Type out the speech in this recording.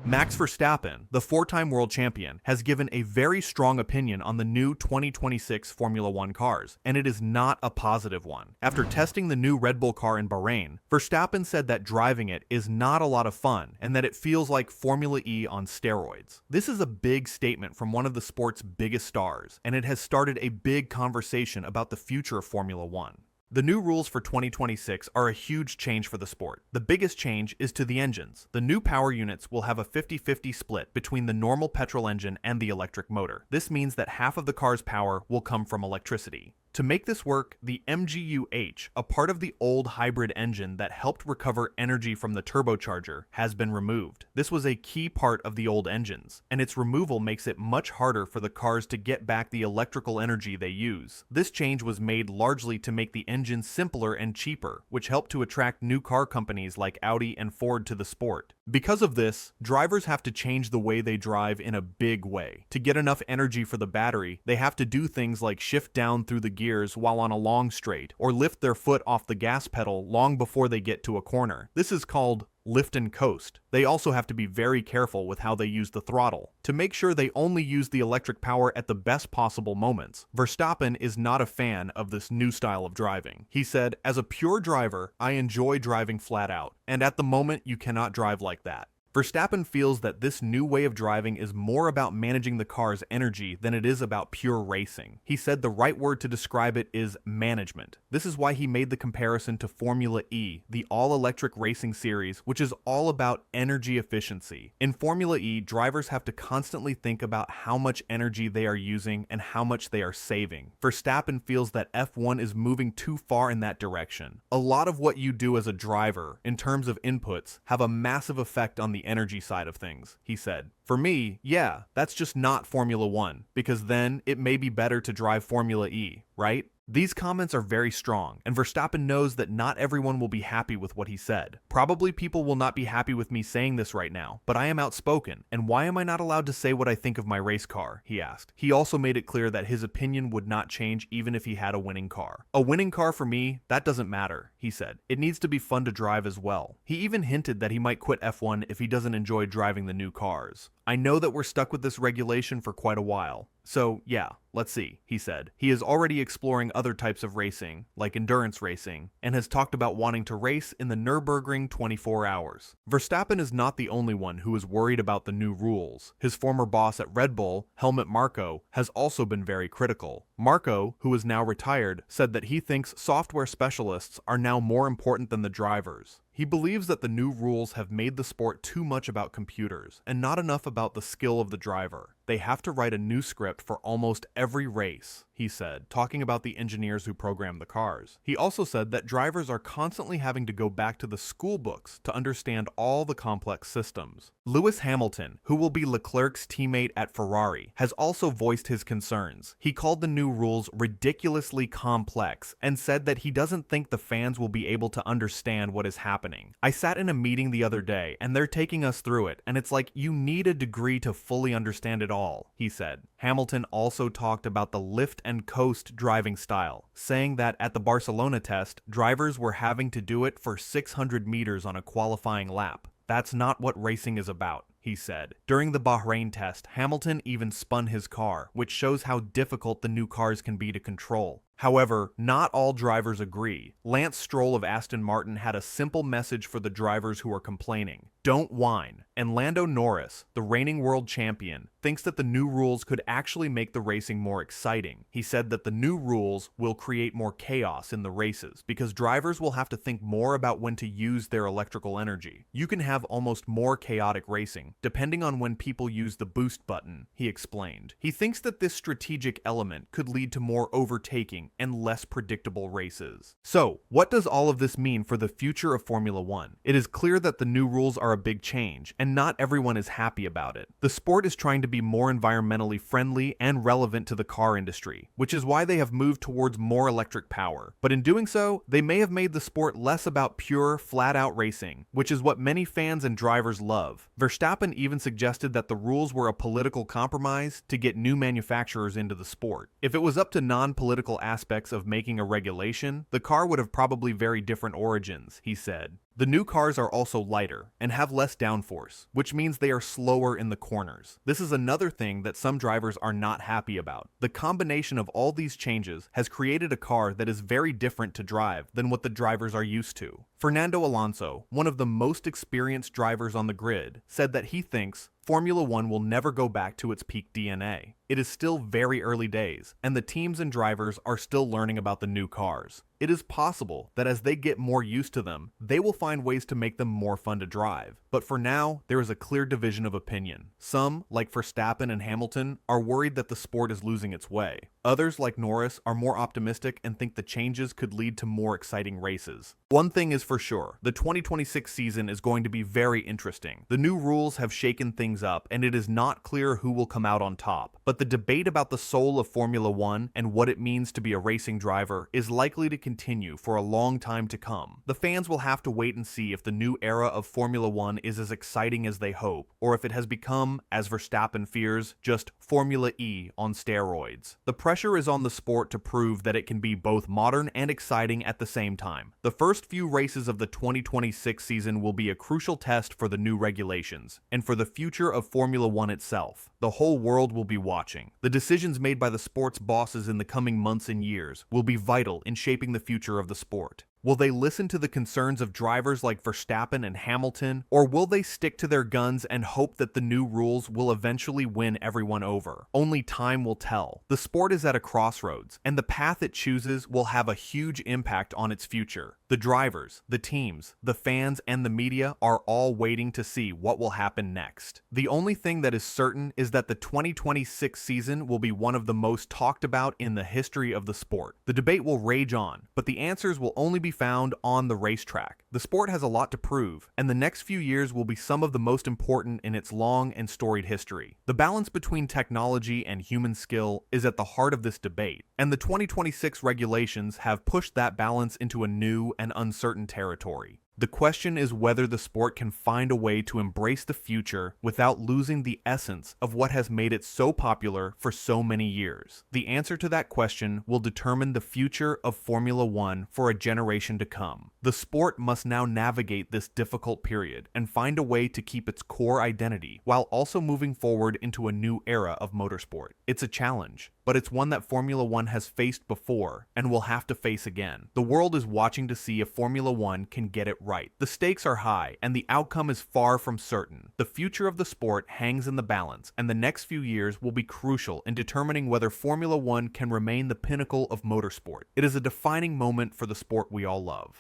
Max Verstappen, the four-time world champion, has given a very strong opinion on the new 2026 Formula One cars, and it is not a positive one. After testing the new Red Bull car in Bahrain, Verstappen said that driving it is not a lot of fun and that it feels like Formula E on steroids. This is a big statement from one of the sport's biggest stars, and it has started a big conversation about the future of Formula One. The new rules for 2026 are a huge change for the sport. The biggest change is to the engines. The new power units will have a 50-50 split between the normal petrol engine and the electric motor. This means that half of the car's power will come from electricity. To make this work, the MGU-H, a part of the old hybrid engine that helped recover energy from the turbocharger, has been removed. This was a key part of the old engines, and its removal makes it much harder for the cars to get back the electrical energy they use. This change was made largely to make the engine simpler and cheaper, which helped to attract new car companies like Audi and Ford to the sport. Because of this, drivers have to change the way they drive in a big way. To get enough energy for the battery, they have to do things like shift down through the gears while on a long straight, or lift their foot off the gas pedal long before they get to a corner. This is called lift and coast. They also have to be very careful with how they use the throttle to make sure they only use the electric power at the best possible moments. Verstappen is not a fan of this new style of driving. He said, "As a pure driver, I enjoy driving flat out, and at the moment you cannot drive like that." Verstappen feels that this new way of driving is more about managing the car's energy than it is about pure racing. He said the right word to describe it is management. This is why he made the comparison to Formula E, the all-electric racing series, which is all about energy efficiency. In Formula E, drivers have to constantly think about how much energy they are using and how much they are saving. Verstappen feels that F1 is moving too far in that direction. A lot of what you do as a driver, in terms of inputs, have a massive effect on the energy side of things, he said. For me, yeah, that's just not Formula One, because then it may be better to drive Formula E, right? These comments are very strong, and Verstappen knows that not everyone will be happy with what he said. Probably people will not be happy with me saying this right now, but I am outspoken, and why am I not allowed to say what I think of my race car? He asked. He also made it clear that his opinion would not change even if he had a winning car. A winning car for me, that doesn't matter, he said. It needs to be fun to drive as well. He even hinted that he might quit F1 if he doesn't enjoy driving the new cars. I know that we're stuck with this regulation for quite a while. So yeah, let's see, he said. He is already exploring other types of racing, like endurance racing, and has talked about wanting to race in the Nürburgring 24 hours. Verstappen is not the only one who is worried about the new rules. His former boss at Red Bull, Helmut Marko, has also been very critical. Marko, who is now retired, said that he thinks software specialists are now more important than the drivers. He believes that the new rules have made the sport too much about computers and not enough about the skill of the driver. They have to write a new script for almost every race, he said, talking about the engineers who program the cars. He also said that drivers are constantly having to go back to the school books to understand all the complex systems. Lewis Hamilton, who will be Leclerc's teammate at Ferrari, has also voiced his concerns. He called the new rules ridiculously complex and said that he doesn't think the fans will be able to understand what is happening. "I sat in a meeting the other day and they're taking us through it, and it's like you need a degree to fully understand it all," he said. Hamilton also talked about the lift and coast driving style, saying that at the Barcelona test, drivers were having to do it for 600 meters on a qualifying lap. "That's not what racing is about," he said. During the Bahrain test, Hamilton even spun his car, which shows how difficult the new cars can be to control. However, not all drivers agree. Lance Stroll of Aston Martin had a simple message for the drivers who are complaining: don't whine. And Lando Norris, the reigning world champion, thinks that the new rules could actually make the racing more exciting. He said that the new rules will create more chaos in the races because drivers will have to think more about when to use their electrical energy. "You can have almost more chaotic racing, depending on when people use the boost button," he explained. He thinks that this strategic element could lead to more overtaking and less predictable races. So, what does all of this mean for the future of Formula One? It is clear that the new rules are a big change, and not everyone is happy about it. The sport is trying to be more environmentally friendly and relevant to the car industry, which is why they have moved towards more electric power. But in doing so, they may have made the sport less about pure, flat-out racing, which is what many fans and drivers love. Verstappen even suggested that the rules were a political compromise to get new manufacturers into the sport. If it was up to non-political aspects of making a regulation, the car would have probably very different origins, he said. The new cars are also lighter and have less downforce, which means they are slower in the corners. This is another thing that some drivers are not happy about. The combination of all these changes has created a car that is very different to drive than what the drivers are used to. Fernando Alonso, one of the most experienced drivers on the grid, said that he thinks Formula One will never go back to its peak DNA. It is still very early days, and the teams and drivers are still learning about the new cars. It is possible that as they get more used to them, they will find ways to make them more fun to drive. But for now, there is a clear division of opinion. Some, like Verstappen and Hamilton, are worried that the sport is losing its way. Others, like Norris, are more optimistic and think the changes could lead to more exciting races. One thing is for sure, the 2026 season is going to be very interesting. The new rules have shaken things up, and it is not clear who will come out on top. But the debate about the soul of Formula One and what it means to be a racing driver is likely to continue for a long time to come. The fans will have to wait and see if the new era of Formula One is as exciting as they hope, or if it has become, as Verstappen fears, just Formula E on steroids. The pressure is on the sport to prove that it can be both modern and exciting at the same time. The first few races of the 2026 season will be a crucial test for the new regulations, and for the future of Formula One itself. The whole world will be watching. The decisions made by the sport's bosses in the coming months and years will be vital in shaping the future of the sport. Will they listen to the concerns of drivers like Verstappen and Hamilton, or will they stick to their guns and hope that the new rules will eventually win everyone over? Only time will tell. The sport is at a crossroads, and the path it chooses will have a huge impact on its future. The drivers, the teams, the fans, and the media are all waiting to see what will happen next. The only thing that is certain is that the 2026 season will be one of the most talked about in the history of the sport. The debate will rage on, but the answers will only be found on the racetrack. The sport has a lot to prove, and the next few years will be some of the most important in its long and storied history. The balance between technology and human skill is at the heart of this debate, and the 2026 regulations have pushed that balance into a new and uncertain territory. The question is whether the sport can find a way to embrace the future without losing the essence of what has made it so popular for so many years. The answer to that question will determine the future of Formula One for a generation to come. The sport must now navigate this difficult period and find a way to keep its core identity while also moving forward into a new era of motorsport. It's a challenge, but it's one that Formula One has faced before and will have to face again. The world is watching to see if Formula One can get it right. The stakes are high, and the outcome is far from certain. The future of the sport hangs in the balance, and the next few years will be crucial in determining whether Formula One can remain the pinnacle of motorsport. It is a defining moment for the sport we all love.